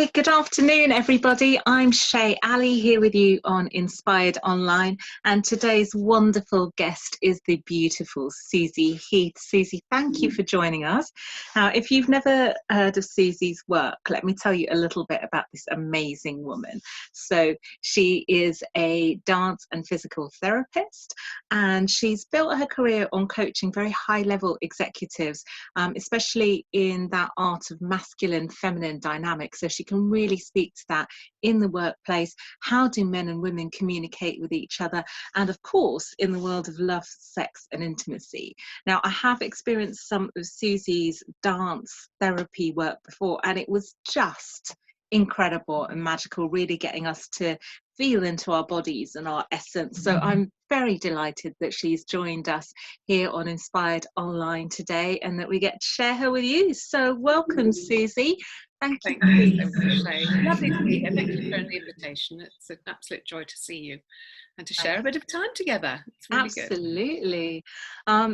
Hi, good afternoon, everybody. I'm Shay Ali here with you on Inspired Online, and today's wonderful guest is the beautiful Susie Heath. Susie, thank you for joining us. Now, if you've never heard of Susie's work, let me tell you a little bit about this amazing woman. So she is a dance and physical therapist, and she's built her career on coaching very high-level executives, especially in that art of masculine, feminine dynamics. So she can really speak to that in the workplace. How do men and women communicate with each other? And of course, in the world of love, sex and intimacy. Now, I have experienced some of Susie's dance therapy work before, and it was just incredible and magical, really getting us to feel into our bodies and our essence. So I'm very delighted that she's joined us here on Inspired Online today and that we get to share her with you. So welcome, Susie. Thank you. Thank you so much, Shay. Lovely to be here. Thank you for the invitation. It's an absolute joy to see you and to share a bit of time together. It's really Absolutely.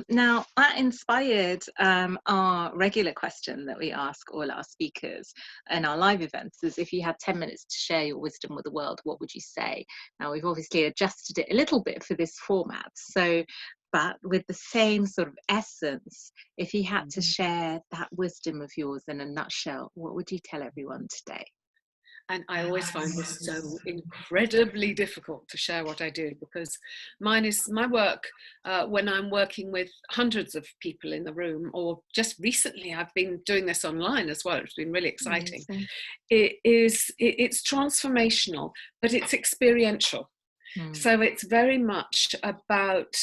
Now, that inspired our regular question that we ask all our speakers in our live events is, if you had 10 minutes to share your wisdom with the world, what would you say? Now, we've obviously adjusted it a little bit for this format. So, but with the same sort of essence, if you had to share that wisdom of yours in a nutshell, what would you tell everyone today? And I always find this so incredibly difficult to share what I do, because my work, when I'm working with hundreds of people in the room, or just recently I've been doing this online as well, it's been really exciting. It's transformational, but it's experiential. So it's very much about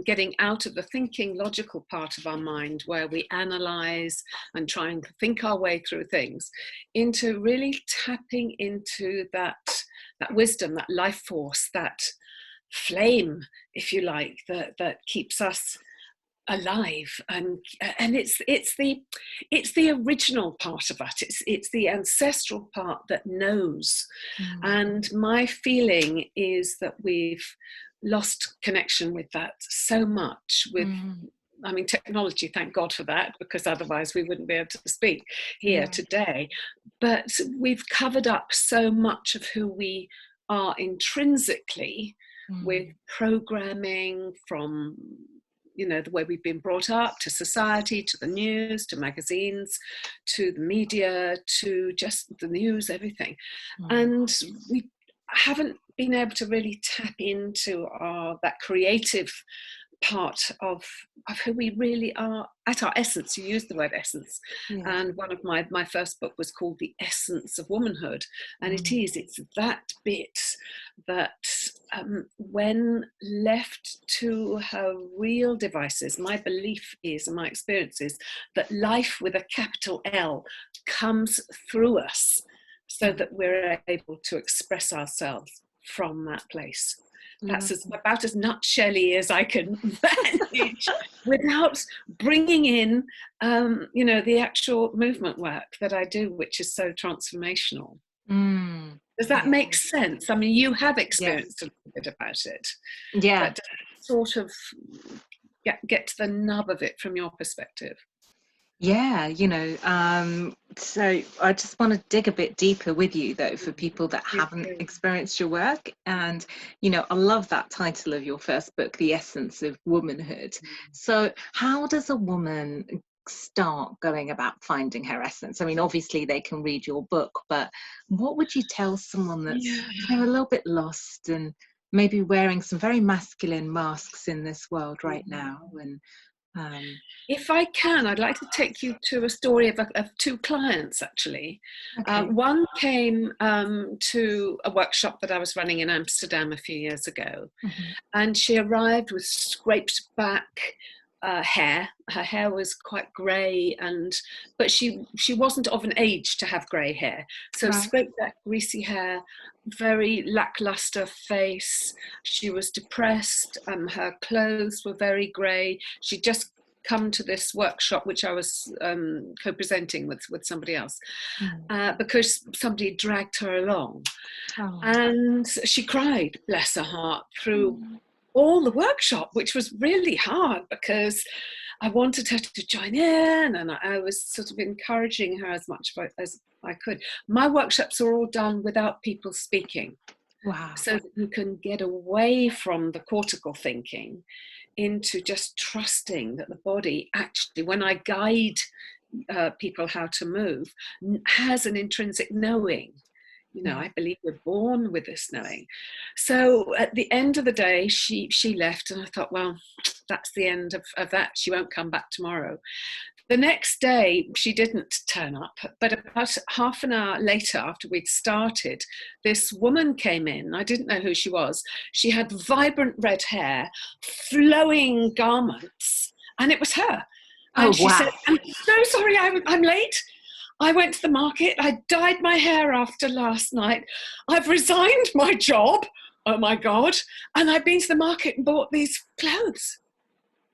getting out of the thinking, logical part of our mind, where we analyze and try and think our way through things, into really tapping into that wisdom, that life force, that flame, if you like, that keeps us alive. And it's the original part of us. It's the ancestral part that knows. And my feeling is that we've lost connection with that so much with I mean, technology, thank God for that, because otherwise we wouldn't be able to speak here today. But we've covered up so much of who we are intrinsically with programming from, you know, the way we've been brought up, to society, to the news, to magazines, to the media, to just the news, everything. And we haven't been able to really tap into that creative part of who we really are at our essence. You used the word essence. And one of my first book was called The Essence of Womanhood. And it's that bit that when left to her real devices, my belief is, and my experience is, that life with a capital L comes through us so that we're able to express ourselves from that place. That's about as nutshell-y as I can manage without bringing in, you know, the actual movement work that I do, which is so transformational. Does that make sense? I mean, you have experienced a little bit about it. But sort of get to the nub of it from your perspective. Yeah, you know, so I just want to dig a bit deeper with you, though, for people that haven't experienced your work. And, you know, I love that title of your first book, The Essence of Womanhood. So how does a woman start going about finding her essence? I mean, obviously they can read your book, but what would you tell someone that's you know, a little bit lost and maybe wearing some very masculine masks in this world right now? And if I can, I'd like to take you to a story of two clients, actually. One came to a workshop that I was running in Amsterdam a few years ago, and she arrived with scraped back hair. Her hair was quite grey, but she wasn't of an age to have grey hair. So scraped back, greasy hair, very lackluster face. She was depressed. Her clothes were very grey. She'd just come to this workshop, which I was co-presenting with somebody else, because somebody dragged her along. And she cried, bless her heart, through all the workshop, which was really hard, because I wanted her to join in, and I was sort of encouraging her as much as I could. My workshops are all done without people speaking. Wow. So that you can get away from the cortical thinking into just trusting that the body actually, when I guide people how to move, has an intrinsic knowing. You know, I believe we're born with this knowing. So at the end of the day, she left, and I thought, well, that's the end of that. She won't come back tomorrow. The next day, she didn't turn up, but about half an hour later, after we'd started, this woman came in. I didn't know who she was. She had vibrant red hair, flowing garments, and it was her. And she said, "I'm so sorry, I'm late. I went to the market. I dyed my hair after last night. I've resigned my job. Oh my God. And I've been to the market and bought these clothes."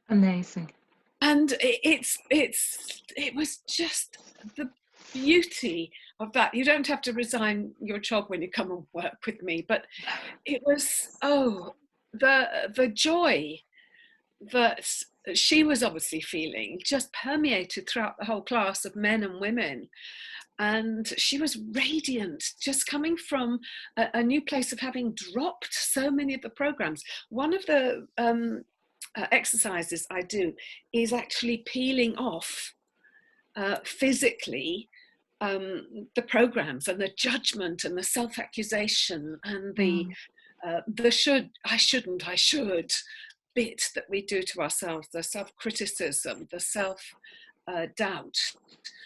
Amazing. And it was just the beauty of that. You don't have to resign your job when you come and work with me, but it was, the joy that she was obviously feeling just permeated throughout the whole class of men and women. And she was radiant, just coming from a new place of having dropped so many of the programs. One of the exercises I do is actually peeling off physically the programs and the judgment and the self-accusation and the I should bit that we do to ourselves, the self-criticism, the self-doubt,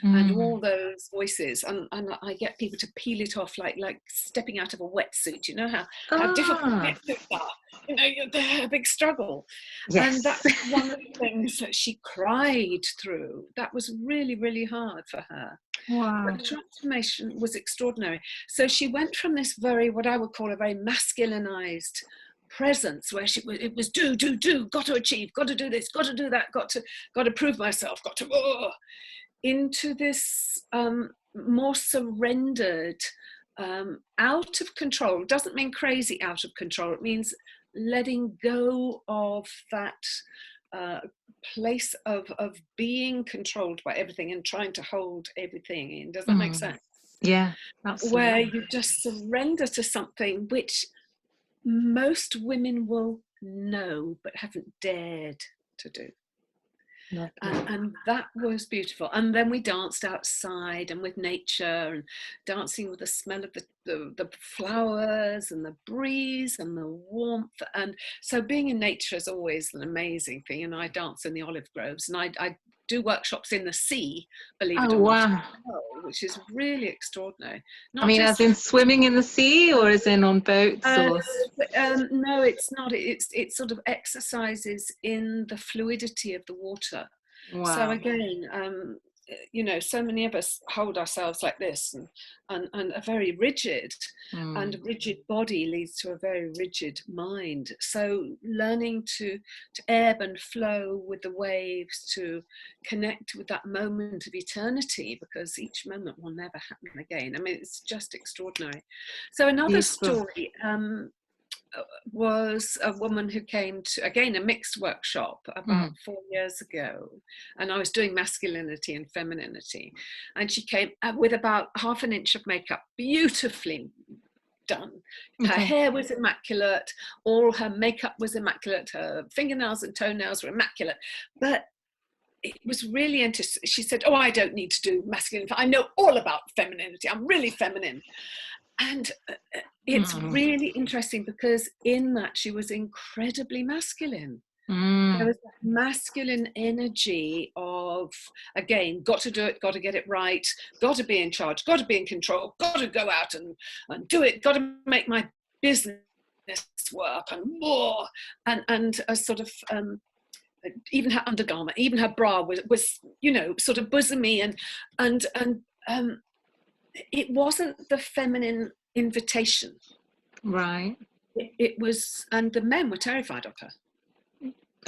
and all those voices, and I get people to peel it off like stepping out of a wetsuit. You know how difficult wetsuits are. You know, they're a big struggle. Yes. And that's one of the things that she cried through. That was really, really hard for her. Wow. But the transformation was extraordinary. So she went from this what I would call a very masculinized presence, where it was do, got to achieve, got to do this, got to do that, got to prove myself, got to, into this more surrendered, out of control. It doesn't mean crazy out of control. It means letting go of that place of being controlled by everything and trying to hold everything in. Does that make sense? Yeah, absolutely. Where you just surrender to something which most women will know but haven't dared to do. And that was beautiful. And then we danced outside and with nature, and dancing with the smell of the flowers and the breeze and the warmth. And so being in nature is always an amazing thing. And I dance in the olive groves, and I do workshops in the sea, believe it or not, which is really extraordinary. As in swimming in the sea, or as in on boats? No, it's not. It's sort of exercises in the fluidity of the water. Wow. So again, you know, so many of us hold ourselves like this, and are very rigid, and a rigid body leads to a very rigid mind. So learning to ebb and flow with the waves, to connect with that moment of eternity, because each moment will never happen again. I mean, it's just extraordinary. So another story was a woman who came to, again, a mixed workshop about 4 years ago, and I was doing masculinity and femininity, and she came with about half an inch of makeup, beautifully done. Her hair was immaculate, all her makeup was immaculate, her fingernails and toenails were immaculate, but it was really interesting. She said, "Oh, I don't need to do masculine. I know all about femininity. I'm really feminine." And it's really interesting, because in that she was incredibly masculine. There was that masculine energy of, again, got to do it, got to get it right, got to be in charge, got to be in control, got to go out and do it, got to make my business work, and more. And a sort of, even her undergarment, even her bra was you know, sort of bosomy, and it wasn't the feminine invitation. Right. It was, and the men were terrified of her.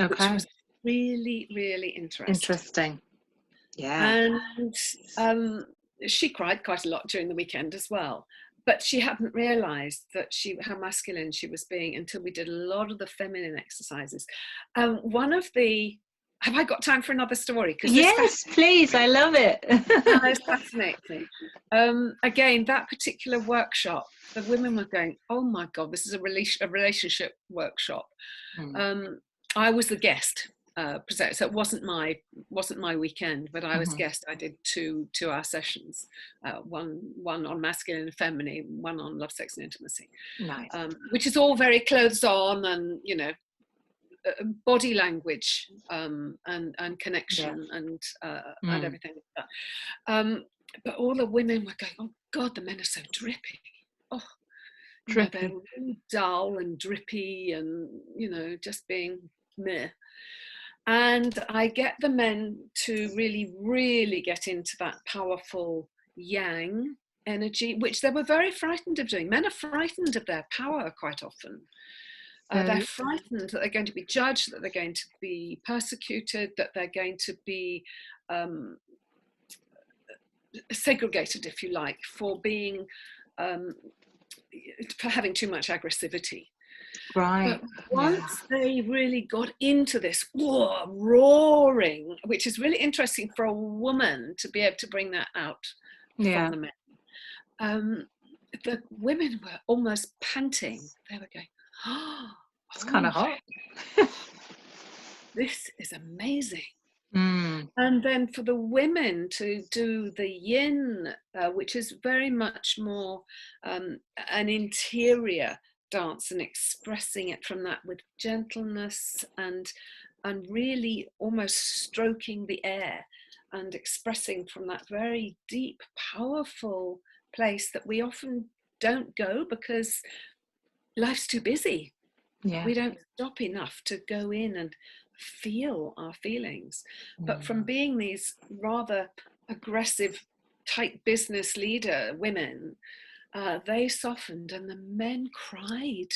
Which was really, really interesting. Yeah. And she cried quite a lot during the weekend as well. But she hadn't realised that how masculine she was being until we did a lot of the feminine exercises. One of the have I got time for another story? Yes, please. I love it. It's fascinating. Again, that particular workshop, the women were going, "Oh my God, this is a relationship workshop." I was the guest presenter, so it wasn't my weekend, but I was guest. I did two hour sessions, one on masculine and feminine, one on love, sex, and intimacy. Nice. Which is all very clothes on, and body language and connection and everything like that. But all the women were going, "Oh God, the men are so drippy. Oh, they're really dull and drippy, and just being meh." And I get the men to really, really get into that powerful yang energy, which they were very frightened of doing. Men are frightened of their power quite often. They're frightened that they're going to be judged, that they're going to be persecuted, that they're going to be segregated, if you like, for being for having too much aggressivity. Right. But once they really got into this roaring, which is really interesting for a woman to be able to bring that out from the men, the women were almost panting. They were going, "Oh, it's kind of hot. This is amazing." And then for the women to do the yin, which is very much more an interior dance, and expressing it from that with gentleness and really almost stroking the air and expressing from that very deep, powerful place that we often don't go because life's too busy. We don't stop enough to go in and feel our feelings. But from being these rather aggressive, tight business leader women, they softened, and the men cried.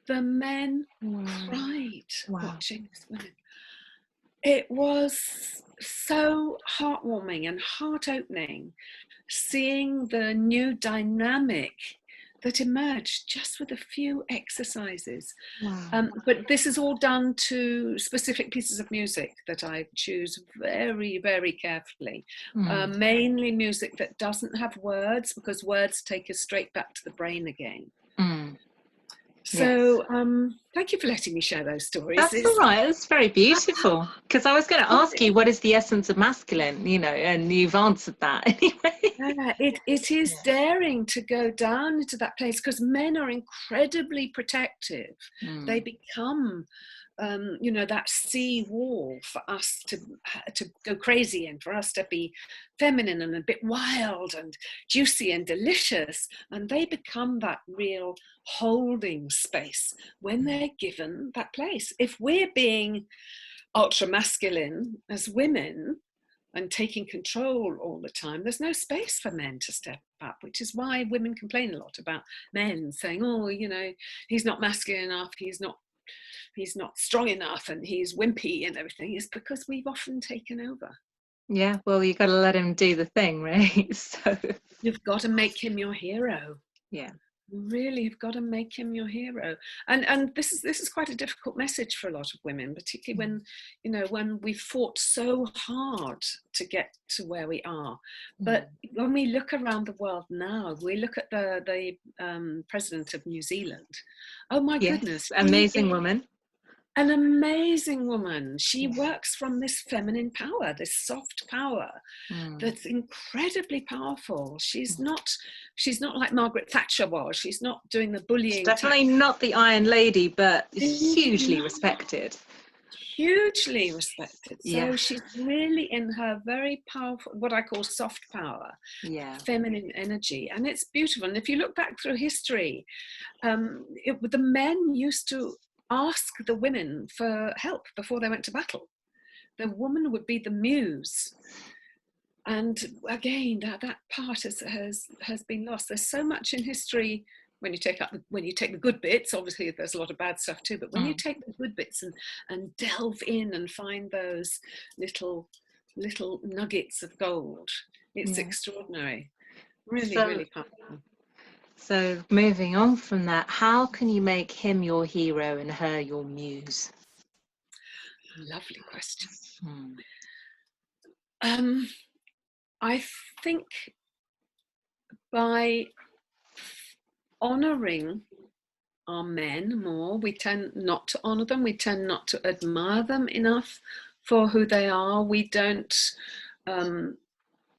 The men cried watching these women. It was so heartwarming and heart-opening, seeing the new dynamic that emerged just with a few exercises. But this is all done to specific pieces of music that I choose very, very carefully. Mainly music that doesn't have words, because words take us straight back to the brain again. So thank you for letting me share those stories. That's all right. It's very beautiful. Because I was going to ask you, what is the essence of masculine? And you've answered that anyway. It is daring to go down into that place, because men are incredibly protective. They become that sea wall for us to go crazy in, for us to be feminine and a bit wild and juicy and delicious, and they become that real holding space when they're given that place. If we're being ultra masculine as women and taking control all the time, there's no space for men to step up, which is why women complain a lot about men saying, "Oh, he's not masculine enough, he's not strong enough, and he's wimpy and everything," is because we've often taken over. Yeah, well, you got to let him do the thing, right? So you've got to make him your hero. Yeah, you really have got to make him your hero. And this is quite a difficult message for a lot of women, particularly when we've fought so hard to get to where we are. But when we look around the world now, we look at the president of New Zealand. Oh my goodness, amazing woman. An amazing woman. She works from this feminine power, this soft power that's incredibly powerful. She's not like Margaret Thatcher was. She's not doing the bullying. She's definitely not the Iron Lady, but hugely respected. Hugely respected. So she's really in her very powerful, what I call soft power, feminine energy. And it's beautiful. And if you look back through history, the men used to ask the women for help before they went to battle. The woman would be the muse. And again, that part has been lost. There's so much in history. When you take the good bits, obviously there's a lot of bad stuff too, but when you take the good bits and delve in and find those little nuggets of gold, it's extraordinary. Really, really powerful. So moving on from that, how can you make him your hero and her your muse? Lovely question. Hmm. I think by honouring our men more, we tend not to honour them. We tend not to admire them enough for who they are. We don't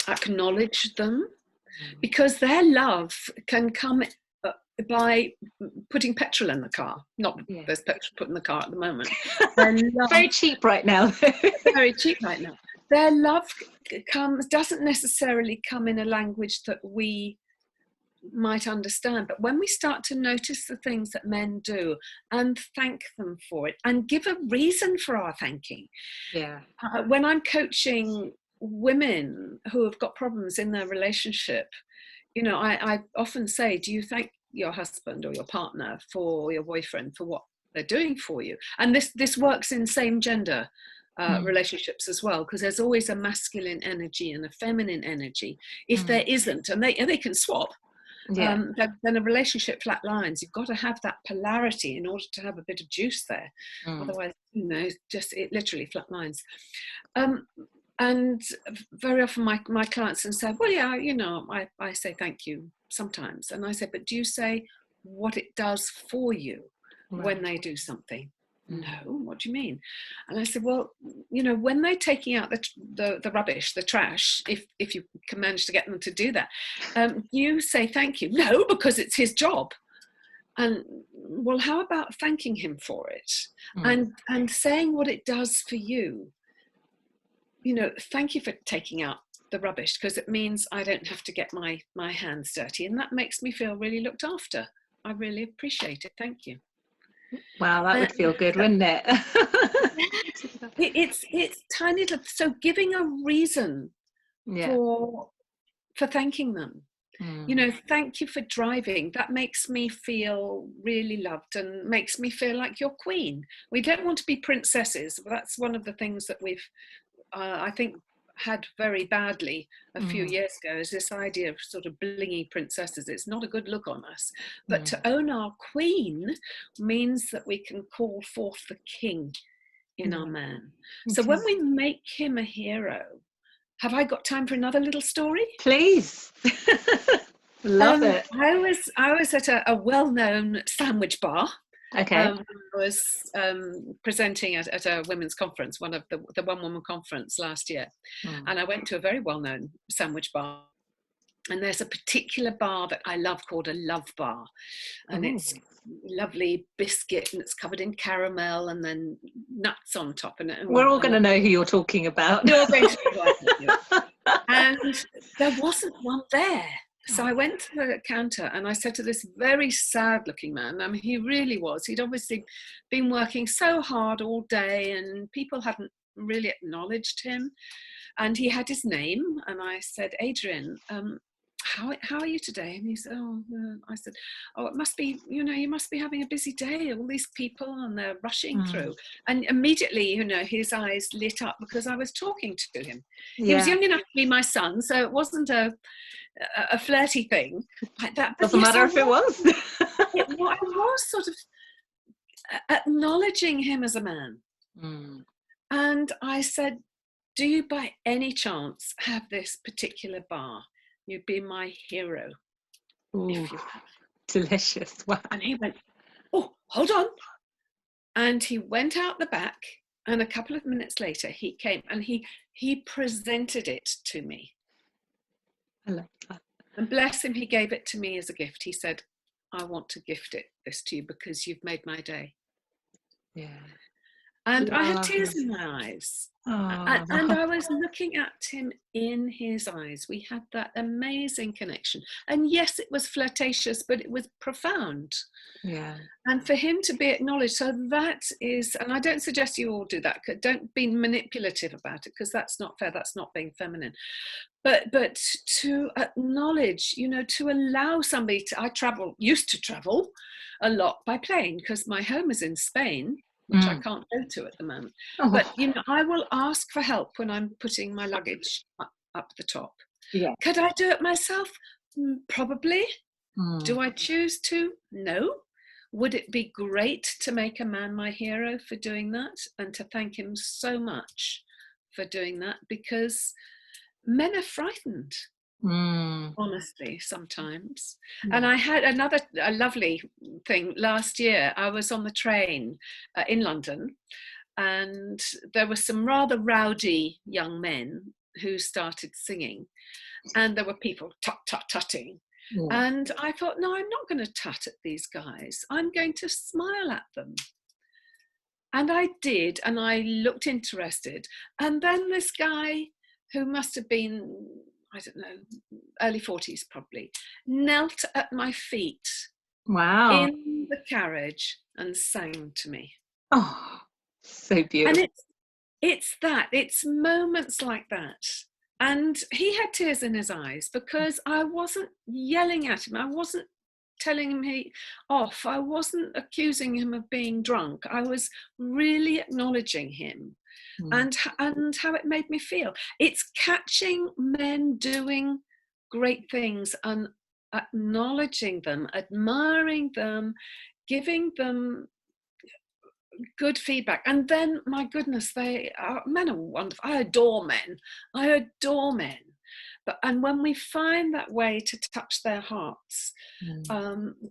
acknowledge them, because their love can come by putting petrol in the car. Not that there's petrol put in the car at the moment. Very cheap right now. Very cheap right now. Their love doesn't necessarily come in a language that we might understand, but when we start to notice the things that men do and thank them for it and give a reason for our thanking. When I'm coaching women who have got problems in their relationship, I often say, do you thank your husband or your partner for your boyfriend for what they're doing for you? And this works in same gender relationships as well, because there's always a masculine energy and a feminine energy. If there isn't, and they can swap, then a relationship flatlines. You've got to have that polarity in order to have a bit of juice there. Otherwise, it literally flatlines. And very often my clients and say, well, yeah, I say thank you sometimes. And I say, but do you say what it does for you when they do something? No, what do you mean? And I said, well, when they're taking out the rubbish, the trash, if you can manage to get them to do that, you say thank you. No, because it's his job. And well, how about thanking him for it? And saying what it does for you? Thank you for taking out the rubbish, because it means I don't have to get my hands dirty, and that makes me feel really looked after. I really appreciate it. Thank you. Wow, that would feel good, wouldn't it? It's tiny little, so giving a reason for thanking them. Thank you for driving. That makes me feel really loved and makes me feel like your queen. We don't want to be princesses. That's one of the things that we've I think had very badly a few years ago, is this idea of sort of blingy princesses. It's not a good look on us. But to own our queen means that we can call forth the king in our man. So when we make him a hero, have I got time for another little story? Please. Love it. I was at a well-known sandwich bar. Okay. I was presenting at a women's conference, one of the One Woman Conference last year. And I went to a very well-known sandwich bar. And there's a particular bar that I love called a Love Bar. And it's lovely biscuit, and it's covered in caramel and then nuts on top. And we're all going to know who you're talking about. You're going to know. And there wasn't one there. So I went to the counter and I said to this very sad looking man, I mean, he really was. He'd obviously been working so hard all day and people hadn't really acknowledged him. And he had his name. And I said, Adrian, how are you today? And he said, I said, it must be, you must be having a busy day, all these people, and they're rushing through. And immediately, his eyes lit up because I was talking to him. He was young enough to be my son, so it wasn't a flirty thing like that. But doesn't matter if it was. I was sort of acknowledging him as a man. And I said, do you by any chance have this particular bar? You'd be my hero. Ooh, if you have. Delicious. Wow. And he went, oh, hold on. And he went out the back, and a couple of minutes later he came and he presented it to me. I love that. And bless him, he gave it to me as a gift. He said, I want to gift this to you because you've made my day. Yeah. And I had tears in my eyes. And I was looking at him in his eyes. We had that amazing connection. And yes, it was flirtatious, but it was profound. Yeah. And for him to be acknowledged. So that is, and I don't suggest you all do that. Don't be manipulative about it, because that's not fair. That's not being feminine. But to acknowledge, to allow somebody to, I used to travel a lot by plane because my home is in Spain, which I can't go to at the moment. But, I will ask for help when I'm putting my luggage up the top. Yeah. Could I do it myself? Probably. Do I choose to? No. would it be great to make a man my hero for doing that, and to thank him so much for doing that, because men are frightened, honestly, sometimes. And I had a lovely thing last year. I was on the train in London, and there were some rather rowdy young men who started singing, and there were people tut-tut-tutting. And I thought, no, I'm not going to tut at these guys. I'm going to smile at them. And I did, and I looked interested. And then this guy, who must have been, I don't know, early 40s probably, knelt at my feet in the carriage and sang to me. Oh, so beautiful. And it's moments like that. And he had tears in his eyes, because I wasn't yelling at him. I wasn't telling him he off. I wasn't accusing him of being drunk. I was really acknowledging him and how it made me feel. It's catching men doing great things and acknowledging them, admiring them, giving them good feedback. And then, my goodness, men are wonderful. I adore men. And when we find that way to touch their hearts,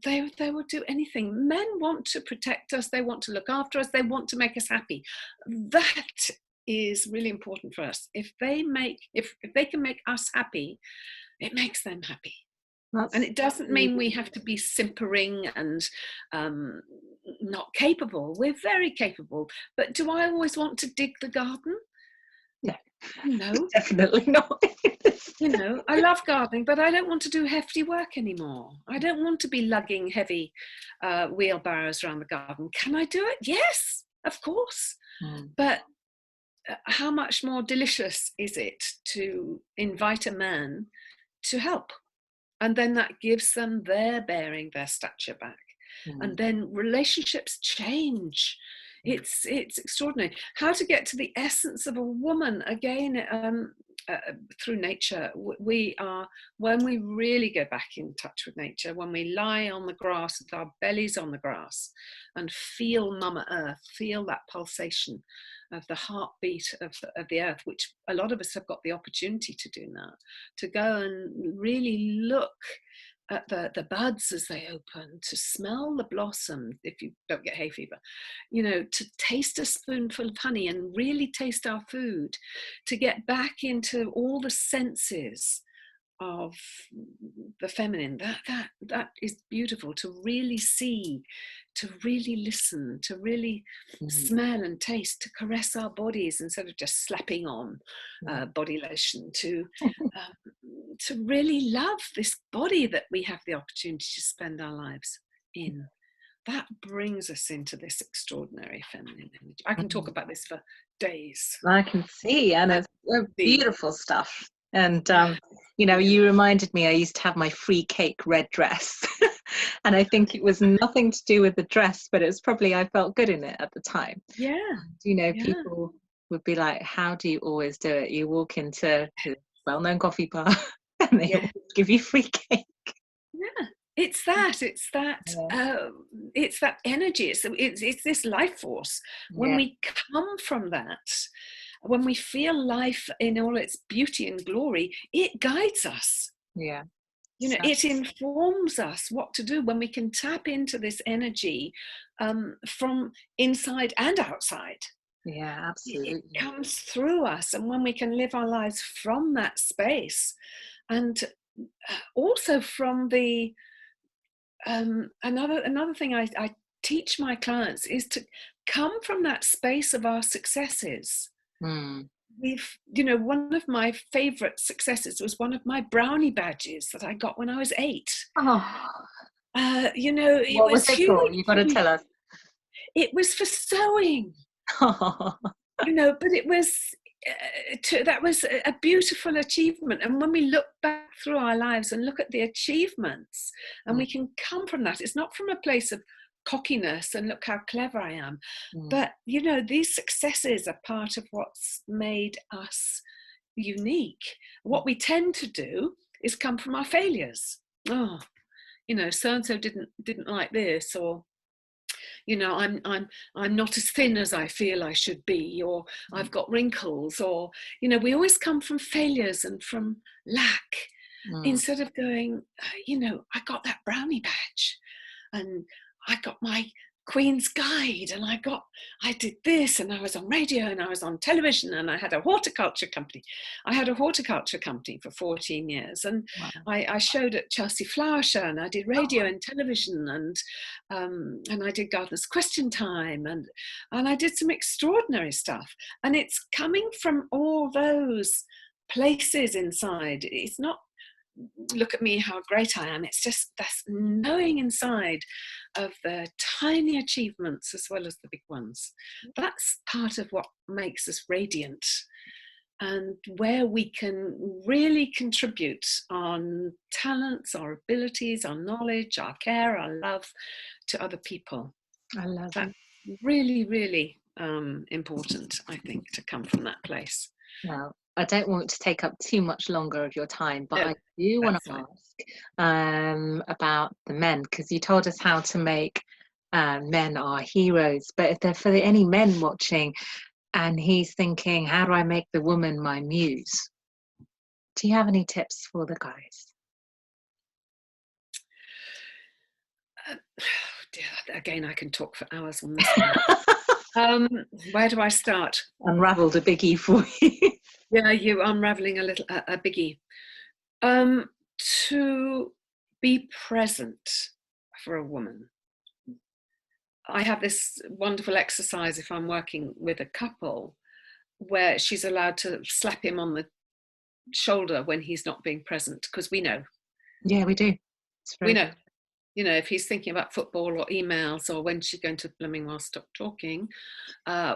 they will do anything. Men want to protect us, they want to look after us, they want to make us happy. That is really important for us. If they can make us happy, it makes them happy. And it doesn't mean we have to be simpering and not capable. We're very capable. But do I always want to dig the garden? No. Definitely not. I love gardening, but I don't want to do hefty work anymore. I don't want to be lugging heavy wheelbarrows around the garden. Can I do it? Yes, of course. But how much more delicious is it to invite a man to help? And then that gives them their bearing, their stature back. And then relationships change. It's extraordinary. How to get to the essence of a woman, again, through nature. When we really go back in touch with nature, when we lie on the grass with our bellies on the grass and feel Mama Earth, feel that pulsation of the heartbeat of the earth, which a lot of us have got the opportunity to do now, to go and really look at the buds as they open, to smell the blossom if you don't get hay fever, to taste a spoonful of honey and really taste our food, to get back into all the senses of the feminine. That is beautiful, to really see, to really listen, to really smell and taste, to caress our bodies instead of just slapping on body lotion, to really love this body that we have the opportunity to spend our lives in. That brings us into this extraordinary feminine energy. I can talk about this for days. I can see, and it's beautiful stuff. And you reminded me, I used to have my free cake red dress. And I think it was nothing to do with the dress, but it was probably, I felt good in it at the time. People would be like, how do you always do it? You walk into a well-known coffee bar and they always give you free cake. It's that energy. It's this life force. When we come from that, when we feel life in all its beauty and glory, it guides us. It informs us what to do when we can tap into this energy from inside and outside. Absolutely. It comes through us, and when we can live our lives from that space, and also from the another thing I teach my clients is to come from that space of our successes. One of my favorite successes was one of my brownie badges that I got when I was 8. What was it for? You've got to tell us. It was for sewing. But it was that was a beautiful achievement. And when we look back through our lives and look at the achievements, and we can come from that, it's not from a place of cockiness and look how clever I am, but these successes are part of what's made us unique. What we tend to do is come from our failures. So-and-so didn't like this, or I'm not as thin as I feel I should be, or I've got wrinkles, or we always come from failures and from lack, instead of going, I got that brownie badge, and I got my Queen's Guide, and I did this, and I was on radio, and I was on television, and I had a horticulture company. I had a horticulture company for 14 years, and Wow. I showed at Chelsea Flower Show, and I did radio and television, and I did Gardener's Question Time, and I did some extraordinary stuff. And it's coming from all those places inside. It's not, look at me, how great I am. It's just that's knowing inside of the tiny achievements as well as the big ones. That's part of what makes us radiant, and where we can really contribute on talents, our abilities, our knowledge, our care, our love to other people. I love that. it. Really, really important, I think, to come from that place. Now, I don't want to take up too much longer of your time, but No, I do want to ask about the men, because you told us how to make men our heroes. But if there for any men watching and he's thinking, how do I make the woman my muse? Do you have any tips for the guys? Again, I can talk for hours on this one. Where do I start? Unravelled a biggie for you. Yeah, you unraveling a biggie. To be present for a woman. I have this wonderful exercise if I'm working with a couple, where she's allowed to slap him on the shoulder when he's not being present, because we know. Yeah, we do. We know. If he's thinking about football or emails, or when she's going to blooming well stop talking,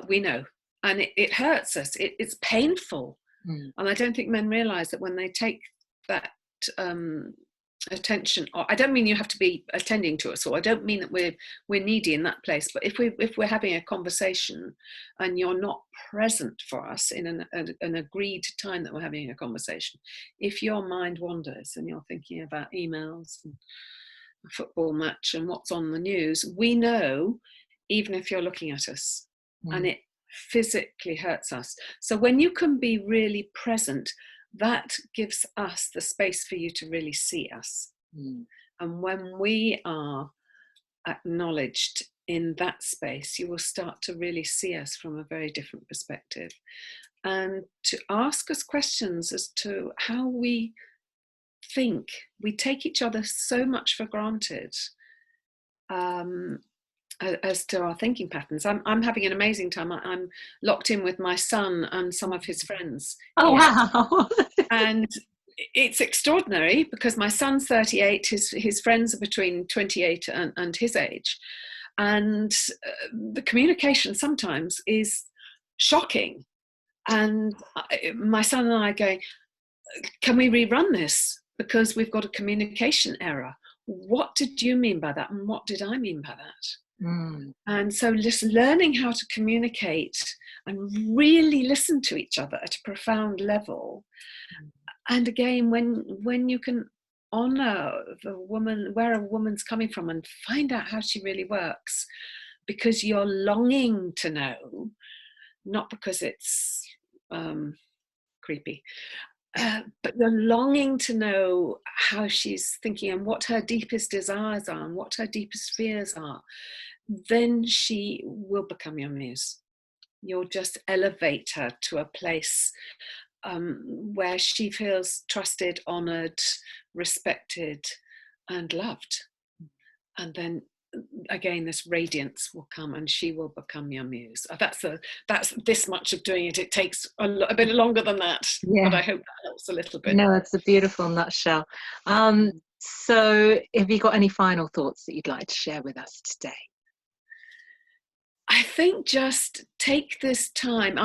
we know. And it hurts us. It's painful. And I don't think men realise that when they take that attention, or I don't mean you have to be attending to us, or I don't mean that we're needy in that place, but if we're having a conversation and you're not present for us in an agreed time that we're having a conversation, if your mind wanders and you're thinking about emails and a football match and what's on the news, we know, even if you're looking at us, and it physically hurts us. So when you can be really present, that gives us the space for you to really see us. And when we are acknowledged in that space, you will start to really see us from a very different perspective, and to ask us questions as to how we think. We take each other so much for granted as to our thinking patterns. I'm having an amazing time. I'm locked in with my son and some of his friends. Oh, wow. And it's extraordinary, because my son's 38, his friends are between 28 and his age. And the communication sometimes is shocking. And my son and I are going, can we rerun this? Because we've got a communication error. What did you mean by that? And what did I mean by that? And so just learning how to communicate and really listen to each other at a profound level. And again, when you can honor the woman, where a woman's coming from, and find out how she really works, because you're longing to know, not because it's creepy, but you're longing to know how she's thinking and what her deepest desires are and what her deepest fears are, then she will become your muse. You'll just elevate her to a place where she feels trusted, honoured, respected and loved. And then again, this radiance will come and she will become your muse. That's this much of doing it. It takes a bit longer than that, but I hope that helps a little bit. No, it's a beautiful nutshell. So have you got any final thoughts that you'd like to share with us today? I think just take this time.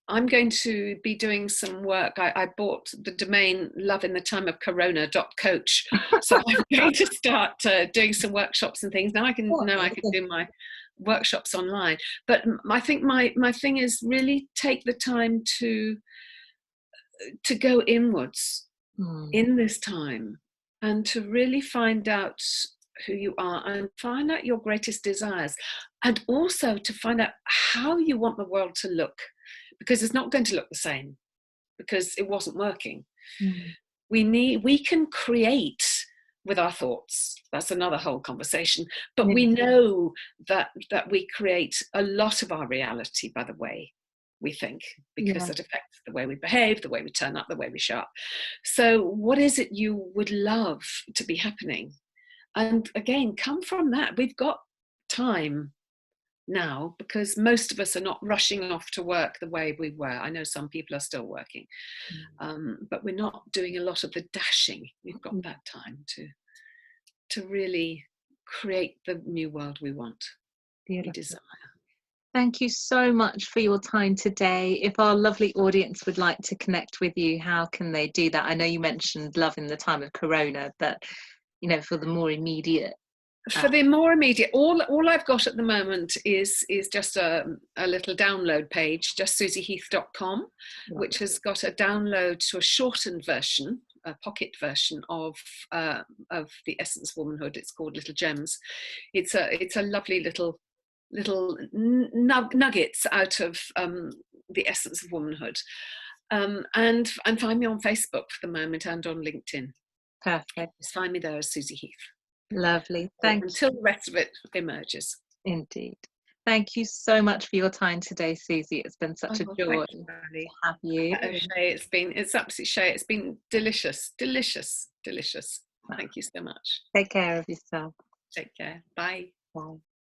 I'm going to be doing some work. I bought the domain loveinthetimeofcorona.coach. So I'm going to start doing some workshops and things. Now I can do my workshops online. But I think my thing is really take the time to go inwards in this time, and to really find out who you are and find out your greatest desires, and also to find out how you want the world to look, because it's not going to look the same because it wasn't working. Mm. We can create with our thoughts. That's another whole conversation. But Yeah. we know that we create a lot of our reality by the way we think, because it affects the way we behave, the way we turn up, the way we show up. So what is it you would love to be happening? And again, come from that. We've got time now, because most of us are not rushing off to work the way we were. I know some people are still working, but we're not doing a lot of the dashing. We've got that time to really create the new world we want, we desire. Thank you so much for your time today. If our lovely audience would like to connect with you, how can they do that? I know you mentioned love in the time of Corona, but for the more immediate. For the more immediate, all I've got at the moment is just a little download page, just susieheath.com, which has got a download to a shortened version, a pocket version of the Essence of Womanhood. It's called Little Gems. It's a lovely little nuggets out of the Essence of Womanhood, and find me on Facebook for the moment and on LinkedIn. Perfect. Just find me there as Susie Heath. Lovely. Thank you. Until the rest of it emerges. Indeed. Thank you so much for your time today, Susie. It's been such a joy to have you. Shay, it's absolutely Shay. It's been delicious. Thank you so much. Take care of yourself. Take care. Bye. Bye.